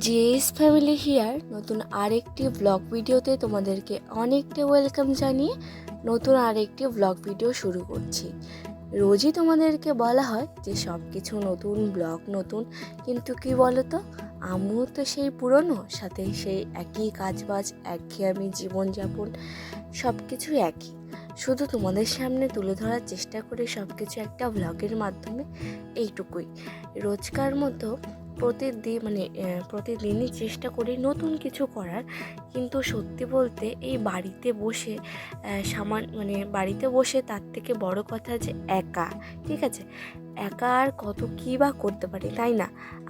JS family here নতুন আরেকটি blog ভিডিওতে তোমাদেরকে অনেকটা ওয়েলকাম জানিয়ে নতুন আরেকটি ব্লগ ভিডিও শুরু করছি। রোজই তোমাদেরকে বলা হয় যে সব কিছু নতুন, ব্লগ নতুন, কিন্তু কি বলো তো, আমিও তো সেই পুরনো, সাথে সেই একই কাজবাজ, একঘেয়েমি জীবনযাপন, সব কিছুই একই। শুধু তোমাদের সামনে তুলে ধরার চেষ্টা করি সব কিছু একটা ব্লগের মাধ্যমে, এইটুকুই। রোজকার মতো প্রতিদিনই চেষ্টা করি নতুন কিছু করার, কিন্তু সত্যি বলতে এই বাড়িতে বসে তার থেকে বড় কথা যে একা, ঠিক আছে, একা আর কত কী বা করতে পারি, তাই না?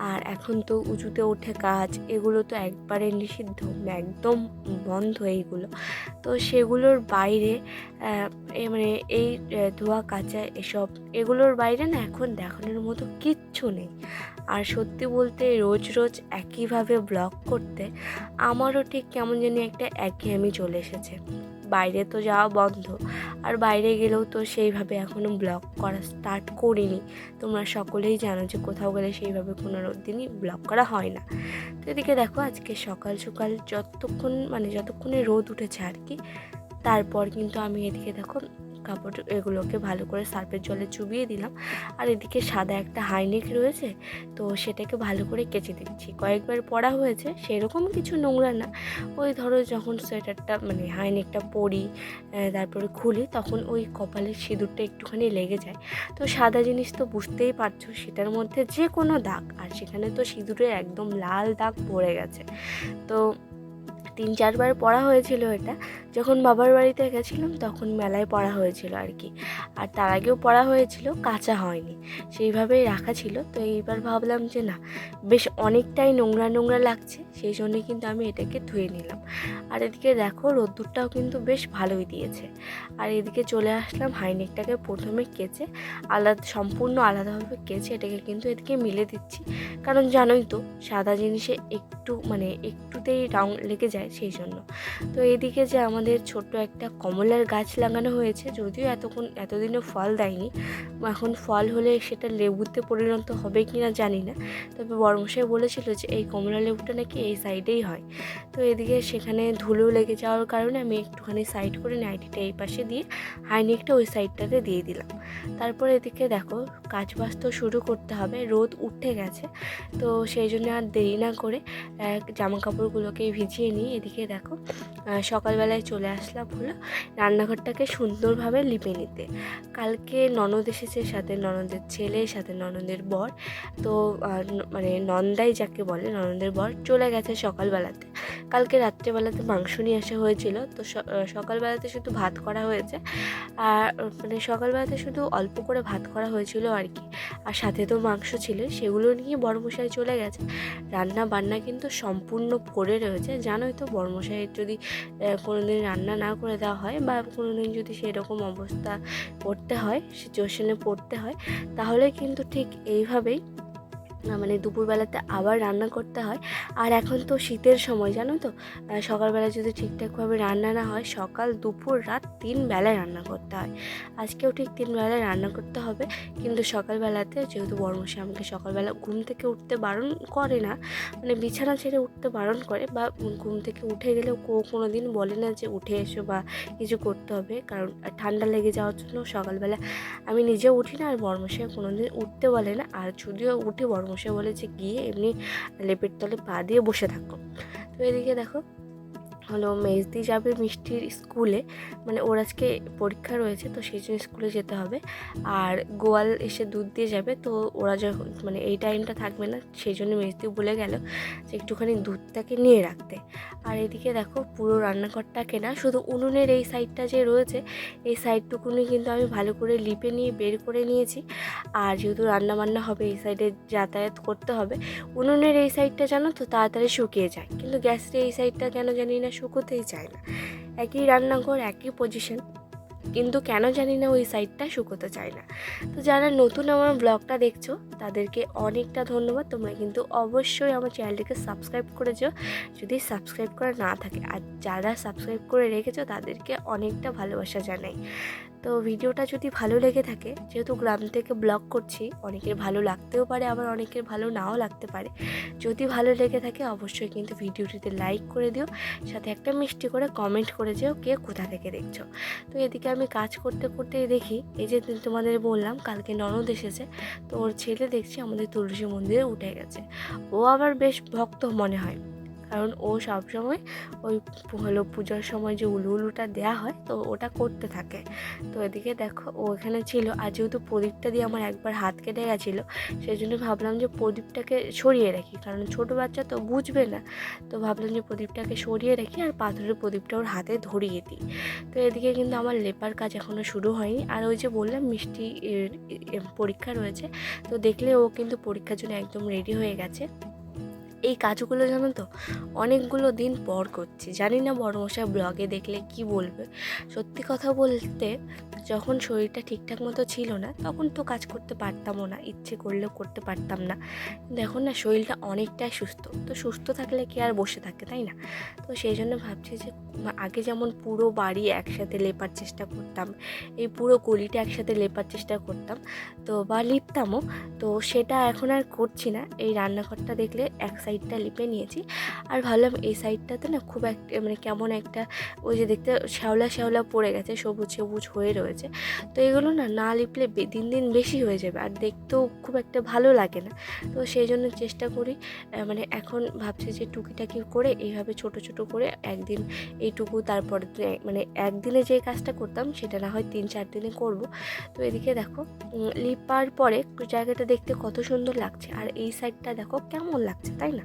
আর এখন তো উঁচুতে ওঠে কাজ, এগুলো তো একবারে নিষিদ্ধ, একদম বন্ধ এইগুলো। তো সেগুলোর বাইরে এই ধোয়া কাচা এগুলোর বাইরে না এখন দেখানোর মতো কিচ্ছু নেই। আর সত্যি বলতে রোজ রোজ একইভাবে ব্লগ করতে আমারও ঠিক কেমন জানি একটা একঘেয়েমি চলে এসেছে। বাইরে তো যাওয়া বন্ধ, আর বাইরে গেলেও তো সেইভাবে এখনও ব্লগ করা স্টার্ট করিনি। তোমরা সকলেই জানো যে কোথাও গেলে সেইভাবে কোনো দিনই ব্লগ করা হয় না। তো এদিকে দেখো, আজকে সকাল সকাল যতক্ষণে রোদ উঠেছে আর কি, তারপর কিন্তু আমি এদিকে দেখো কাপড় এগুলোকে ভালো করে সার্ফের জলে চুবিয়ে দিলাম। আর এদিকে সাদা একটা হাইনেক রয়েছে, তো সেটাকে ভালো করে কেচে দিচ্ছি। কয়েকবার পরা হয়েছে, সেরকম কিছু নোংরা না। ওই ধরো যখন সোয়েটারটা হাইনেকটা পরি, তারপরে খুলি, তখন ওই কপালের সিঁদুরটা একটুখানি লেগে যায়। তো সাদা জিনিস তো বুঝতেই পারছো, সেটার মধ্যে যে কোনো দাগ, আর সেখানে তো সিঁদুরের একদম লাল দাগ পড়ে গেছে। তো 3-4বার পরা হয়েছিল এটা, যখন বাবার বাড়িতে গেছিলাম তখন মেলায় পরা হয়েছিল আর কি। আর তার আগেও পরা হয়েছিল, কাঁচা হয়নি, সেইভাবেই রাখা ছিল। তো এইবার ভাবলাম যে না, বেশ অনেকটাই নোংরা নোংরা লাগছে, সেই জন্যে কিন্তু আমি এটাকে ধুয়ে নিলাম। আর এদিকে দেখো রোদ্দুরটাও কিন্তু বেশ ভালোই দিয়েছে। আর এদিকে চলে আসলাম, হাইনেকটাকে প্রথমে কেচে সম্পূর্ণ আলাদাভাবে কেচে এটাকে কিন্তু এদিকে মিলে দিচ্ছি। কারণ জানোই তো, সাদা জিনিসে একটুতেই রং লেগে যায়, সেই জন্য। তো এদিকে যে আমাদের ছোট্ট একটা কমলার গাছ লাগানো হয়েছে, যদিও এতদিনও ফল দেয়নি, এখন ফল হলে সেটা লেবুতে পরিণত হবে কি না জানি না। তবে বড়মশাই বলেছিল যে এই কমলা লেবুটা নাকি এই সাইডেই হয়। তো এদিকে সেখানে ধুলো লেগে যাওয়ার কারণে আমি একটুখানি সাইড করে নাইটিটা এই পাশে দিয়ে হাইনেকটা ওই সাইডটাতে দিয়ে দিলাম। তারপর এদিকে দেখো, কাজ বাজ তো শুরু করতে হবে, রোদ উঠে গেছে। তো সেই জন্য আর দেরি না করে জামা কাপড়গুলোকে ভিজিয়ে নিই। এদিকে দেখো সকালবেলায় চলে আসলাম হলো রান্নাঘরটাকে সুন্দরভাবে লিপে নিতে। কালকে ননদ এসেছে, সাথে ননদের ছেলে, সাথে ননদের বর। তো নন্দাই যাকে বলে, ননদের বর চলে গেছে সকালবেলাতে। কালকে রাত্রেবেলাতে মাংস নিয়ে আসা হয়েছিল, তো সকালবেলাতে শুধু ভাত করা হয়েছে। আর সকালবেলাতে শুধু অল্প করে ভাত করা হয়েছিল আর কি। আর সাথে তো মাংস ছিল, সেগুলো নিয়ে বড়মশাই চলে গেছে। রান্না বান্না কিন্তু সম্পূর্ণ পড়ে রয়েছে। জানোই তো, বড়মশাইয়ের যদি কোনোদিন রান্না না করে দেওয়া হয়, বা কোনোদিন যদি সেরকম অবস্থা সিচুয়েশনে পড়তে হয়, তাহলে কিন্তু ঠিক এইভাবেই দুপুরবেলাতে আবার রান্না করতে হয়। আর এখন তো শীতের সময়, জানো তো, সকালবেলা যদি ঠিকঠাকভাবে রান্না না হয়, সকাল দুপুর রাত 3 বেলায় রান্না করতে হয়। আজকেও ঠিক 3 বেলায় রান্না করতে হবে। কিন্তু সকালবেলাতে যেহেতু বড়মশাই আমাকে সকালবেলা ঘুম থেকে উঠতে বারণ করে না, বিছানা ছেড়ে উঠতে বারণ করে, বা ঘুম থেকে উঠে গেলেও কোনো দিন বলে না যে উঠে এসো বা কিছু করতে হবে, কারণ ঠান্ডা লেগে যাওয়ার জন্য সকালবেলা আমি নিজেও উঠি না, আর বড়মশাই কোনো দিন উঠতে বলে না। আর যদিও উঠে, বড়মশাই বলে যে গিয়ে এমনি লেপের তলে পা দিয়ে বসে থাকো। তো এদিকে দেখো মেজদি যাবে মিষ্টির স্কুলে, ওর আজকে পরীক্ষা রয়েছে, তো সেই জন্য স্কুলে যেতে হবে। আর গোয়াল এসে দুধ দিয়ে যাবে, তো ওরা যখন এই টাইমটা থাকবে না, সেই জন্য মেজদি বলে গেল যে একটুখানি দুধটাকে নিয়ে রাখতে। আর এদিকে দেখো পুরো রান্নাঘরটাকে না, শুধু উনুনের এই সাইডটা যে রয়েছে, এই সাইডটুকুনি কিন্তু আমি ভালো করে লিপে নিয়ে বের করে নিয়েছি। আর যেহেতু রান্নাবান্না হবে, এই সাইডে যাতায়াত করতে হবে, উনুনের এই সাইডটা জানো তো তাড়াতাড়ি শুকিয়ে যায়, কিন্তু গ্যাসের এই সাইডটা কেন জানি না শুকোতেই চায় না। একই রান্নাঘর, একই পজিশন, কিন্তু কেন জানি না ওই সাইডটা শুকোতে চায় না। তো যারা নতুন আমার ব্লগটা দেখছো, তাদেরকে অনেকটা ধন্যবাদ। তোমরা কিন্তু অবশ্যই আমার চ্যানেলটিকে সাবস্ক্রাইব করেছো যদি সাবস্ক্রাইব করা না থাকে, আর যারা সাবস্ক্রাইব করে রেখেছো তাদেরকে অনেকটা ভালোবাসা জানাই। তো ভিডিওটা যদি ভালো লেগে থাকে, যেহেতু গ্রাম থেকে ব্লগ করছি, অনেকের ভালো লাগতেও পারে, আবার অনেকের ভালো নাও লাগতে পারে। যদি ভালো লেগে থাকে অবশ্যই কিন্তু ভিডিওটিতে লাইক করে দিও, সাথে একটা মিষ্টি করে কমেন্ট করে যেও কে কোথা থেকে দেখছো। তো এদিকে আমি কাজ করতে করতে দেখি, এই যে তোমাদের বললাম কালকে ননদ এসেছে, তো ওর ছেলে দেখছি আমাদের তুলসী মন্দিরে উঠে গেছে। ও আবার বেশ ভক্ত মনে হয়, কারণ ও সবসময় ওই পুজোর সময় যে উলুটা দেওয়া হয় তো ওটা করতে থাকে। তো এদিকে দেখো ও এখানে ছিল, আর যেহেতু প্রদীপটা দিয়ে আমার একবার হাত কেটে গেছিলো, সেই জন্য ভাবলাম যে প্রদীপটাকে সরিয়ে রাখি, কারণ ছোটো বাচ্চা তো বুঝবে না। তো ভাবলাম যে প্রদীপটাকে সরিয়ে রাখি আর পাথরের প্রদীপটা ওর হাতে ধরিয়ে দিই। তো এদিকে কিন্তু আমার লেপার কাজ এখনও শুরু হয়নি। আর ওই যে বললাম মিষ্টি পরীক্ষা রয়েছে, তো দেখলে ও কিন্তু পরীক্ষার জন্য একদম রেডি হয়ে গেছে। এই কাজগুলো জানো তো অনেকগুলো দিন পর করছি, জানি না বড়মশাই ব্লগে দেখলে কি বলবে। সত্যি কথা বলতে যখন শরীরটা ঠিকঠাক মতো ছিল না তখন তো কাজ করতে পারতামও না, ইচ্ছে করলেও করতে পারতাম না। কিন্তু এখন না শরীরটা অনেকটাই সুস্থ, তো সুস্থ থাকলে কি আর বসে থাকে, তাই না? তো সেই জন্য ভাবছি যে আগে যেমন পুরো বাড়ি একসাথে লেপার চেষ্টা করতাম, এই পুরো গলিটা একসাথে লেপার চেষ্টা করতাম, তো বা লিপতামও, তো সেটা এখন আর করছি না। এই রান্নাঘরটা দেখলে এক সাইডটা লিপে নিয়েছি, আর ভাবলাম এই সাইডটাতে না খুব একটা মানে কেমন একটা ওই যে দেখতে শ্যাওলা শ্যাওলা পড়ে গেছে, সবুজ সবুজ হয়ে রয়েছে। তো এগুলো না লিপলে দিন দিন বেশি হয়ে যাবে, আর দেখতেও খুব একটা ভালো লাগে না। তো সেই জন্য চেষ্টা করি, মানে এখন ভাবছি যে টুকিটাকি করে এইভাবে ছোট ছোট করে একদিন এইটুকু, তারপর মানে একদিনে যে কাজটা করতাম সেটা না হয় 3-4 দিনে করব। তো এদিকে দেখো লিপার পরে জায়গাটা দেখতে কত সুন্দর লাগছে, আর এই সাইডটা দেখো কেমন লাগছে, তাই না?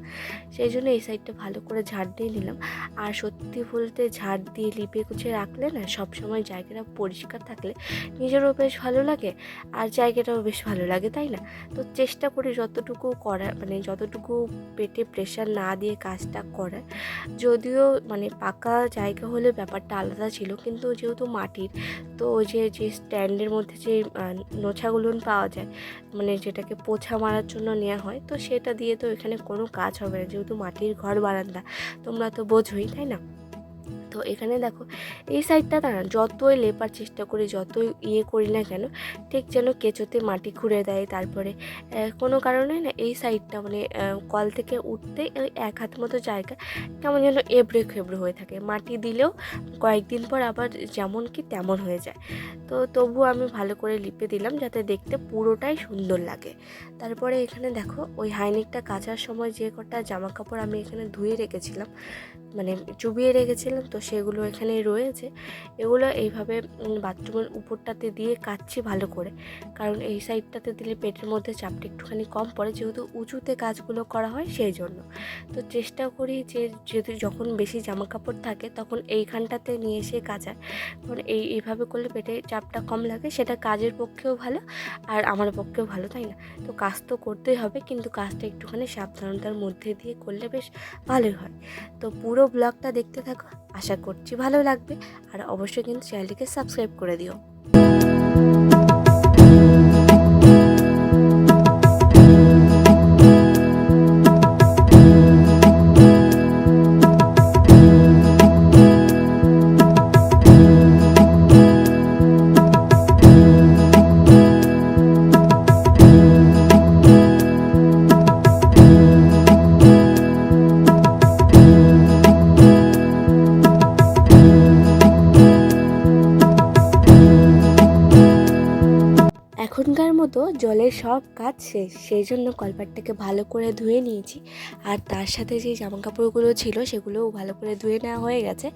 সেই জন্য এই সাইডটা ভালো করে ঝাড় দিয়ে নিলাম। আর সত্যি বলতে ঝাড় দিয়ে লিপে গুছিয়ে রাখলে না সবসময় জায়গাটা পরিষ্কার থাকলে নিজেরও বেশ ভালো লাগে, আর জায়গাটাও বেশ ভালো লাগে, তাই না? তো চেষ্টা করি যতটুকু করার, মানে যতটুকু পেটে প্রেশার না দিয়ে কাজটা করার। যদিও মানে পাকা জায়গা হলে ব্যাপারটা আলাদা ছিল, কিন্তু যেহেতু মাটির, তো ওই যে স্ট্যান্ডের মধ্যে যে নোছাগুলো পাওয়া যায়, মানে যেটাকে পোছা মারার জন্য নেওয়া হয়, তো সেটা দিয়ে তো এখানে কোনো কাজ হবে না, যেহেতু মাটির ঘর বারান্দা, তোমরা তো বোঝোই, তাই না? তো এখানে দেখো এই সাইডটা না যতই লেপার চেষ্টা করি, যতই করি না কেন, ঠিক যেন কেঁচোতে মাটি খুঁড়ে দেয়। তারপরে কোনো কারণে না এই সাইডটা মানে কল থেকে উঠতে ওই 1 হাত মতো জায়গা কেমন যেন এবড়ো খেবড়ো হয়ে থাকে, মাটি দিলেও কয়েকদিন পর আবার যেমন কি তেমন হয়ে যায়। তো তবুও আমি ভালো করে লিপে দিলাম যাতে দেখতে পুরোটাই সুন্দর লাগে। তারপরে এখানে দেখো ওই হাইনেকটা কাচার সময় যে কটা জামা কাপড় আমি এখানে ধুয়ে রেখেছিলাম, মানে চুবিয়ে রেখেছিলাম, তো সেগুলো এখানে রয়েছে। এগুলো এইভাবে বাথরুমের উপরটাতে দিয়ে কাচ্ছি ভালো করে, কারণ এই সাইডটাতে দিলে পেটের মধ্যে চাপটা একটুখানি কম পড়ে, যেহেতু উঁচুতে কাজগুলো করা হয় সেই জন্য। তো চেষ্টা করি যে যদি যখন বেশি জামা কাপড় থাকে তখন এইখানটাতে নিয়ে এসে কাচার, কারণ এইভাবে করলে পেটে চাপটা কম লাগে, সেটা কাজের পক্ষেও ভালো আর আমার পক্ষেও ভালো, তাই না? তো কাজ তো করতেই হবে, কিন্তু কাজটা একটুখানি সাবধানতার মধ্যে দিয়ে করলে বেশ ভালোই হয়। তো পুরো ব্লগটা দেখতে থাকো, আশা করছি ভালো লাগবে, আর অবশ্যই কিন্তু চ্যানেলটিকে সাবস্ক্রাইব করে দিও। এখনকার মতো জলের সব কাজ শেষ, সেই জন্য কলপাটটাকে ভালো করে ধুয়ে নিয়েছি, আর তার সাথে যে জামাকাপড়গুলো ছিল সেগুলোও ভালো করে ধুয়ে নেওয়া হয়ে গেছে।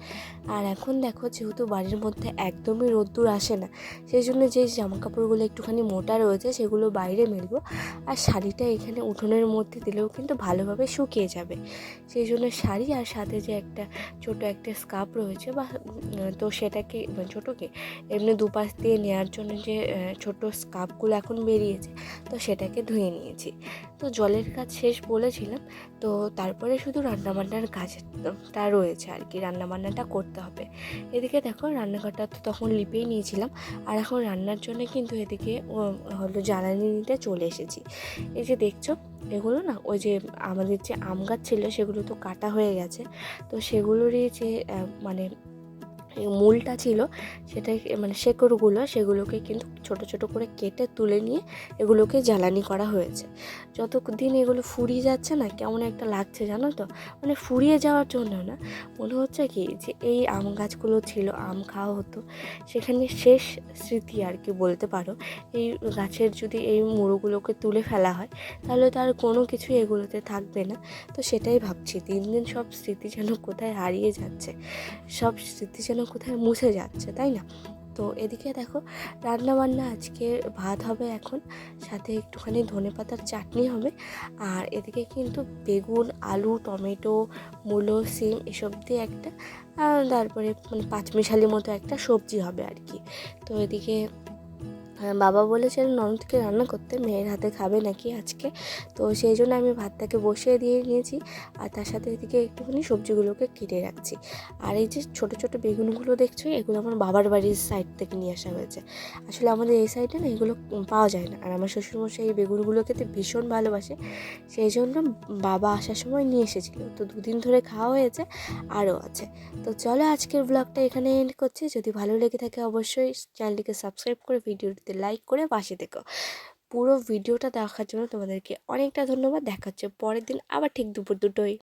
আর এখন দেখো যেহেতু বাড়ির মধ্যে একদমই রোদ্দুর আসে না, সেই জন্য যে জামাকাপড়গুলো একটুখানি মোটা রয়েছে সেগুলো বাইরে মেলবো, আর শাড়িটা এখানে উঠোনের মধ্যে দিলেও কিন্তু ভালোভাবে শুকিয়ে যাবে। সেই জন্য শাড়ি আর সাথে যে একটা ছোট একটা স্কার্ফ রয়েছে, বা তো সেটাকে ছোটোকে এমনি দুপাশ দিয়ে নেওয়ার জন্য যে ছোট স্কার্ফগুলো এখন বেরিয়েছে, তো সেটাকে ধুয়ে নিয়েছি। তো জলের কাজ শেষ বলেছিলাম, তো তারপরে শুধু রান্নাবান্নার কাজটা রয়েছে আর কি, রান্নাবান্নাটা করতে হবে। এদিকে দেখো রান্নাঘরটা তো তখন লিপেই নিয়েছিলাম, আর এখন রান্নার জন্য কিন্তু এদিকে হলো জ্বালানি নিতে চলে এসেছি। এই যে দেখছো এগুলো না ওই যে আমাদের যে আম গাছ ছিল সেগুলো তো কাটা হয়ে গেছে, তো সেগুলোরই যে মানে এই মূলটা ছিল সেটা মানে শেকড়গুলো সেগুলোকে কিন্তু ছোট ছোট করে কেটে তুলে নিয়ে এগুলোকে জ্বালানি করা হয়েছে। যতদিন এগুলো ফুরিয়ে যাচ্ছে না কেমন একটা লাগছে জানো তো, মানে ফুরিয়ে যাওয়ার জন্য না, মনে হচ্ছে কি যে এই আম গাছগুলো ছিল, আম খাওয়া হতো, সেখানে শেষ স্মৃতি আর কি বলতে পারো। এই গাছের যদি এই মুড়োগুলোকে তুলে ফেলা হয় তাহলে তো আর কোনো কিছু এগুলোতে থাকবে না। তো সেটাই ভাবছি, দিন দিন সব স্মৃতি যেন কোথায় হারিয়ে যাচ্ছে, সব স্মৃতি যেন কোথায় মুছে যাচ্ছে, তাই না? তো এদিকে দেখো রান্না বান্না আজকে ভাত হবে এখন, সাথে একটুখানি ধনেপাতার চাটনি হবে। আর এদিকে কিন্তু বেগুন, আলু, টমেটো, মূলো, সিম এসব দিয়ে একটা তারপরে মানে পাঁচমিশালি মতো একটা সবজি হবে আর কি। তো এদিকে বাবা বলেছেন ননদকে রান্না করতে, মেয়ের হাতে খাবে নাকি আজকে। তো সেই জন্য আমি ভাতটাকে বসিয়ে দিয়ে নিয়েছি, আর তার সাথে এদিকে একটুখানি সবজিগুলোকে কেটে রাখছি। আর এই যে ছোট ছোট বেগুনগুলো দেখছো, এগুলো আমার বাবার বাড়ির সাইড থেকে নিয়ে আসা হয়েছে। আসলে আমাদের এই সাইডে না এগুলো পাওয়া যায় না, আর আমার শ্বশুরমশাই এই বেগুনগুলো খেতে ভীষণ ভালোবাসে, সেই জন্য বাবা আসার সময় নিয়ে এসেছিলো। তো দুদিন ধরে খাওয়া হয়েছে, আরও আছে। তো চলো আজকের ব্লগটা এখানে এন্ড করছি। যদি ভালো লেগে থাকে অবশ্যই চ্যানেলটিকে সাবস্ক্রাইব করে ভিডিওটিতে লাইক করে পাশে থেকো। পুরো ভিডিওটা দেখার জন্য তোমাদেরকে অনেকটা ধন্যবাদ। দেখা হচ্ছে পরের দিন আবার ঠিক দুপুর 2টোয়।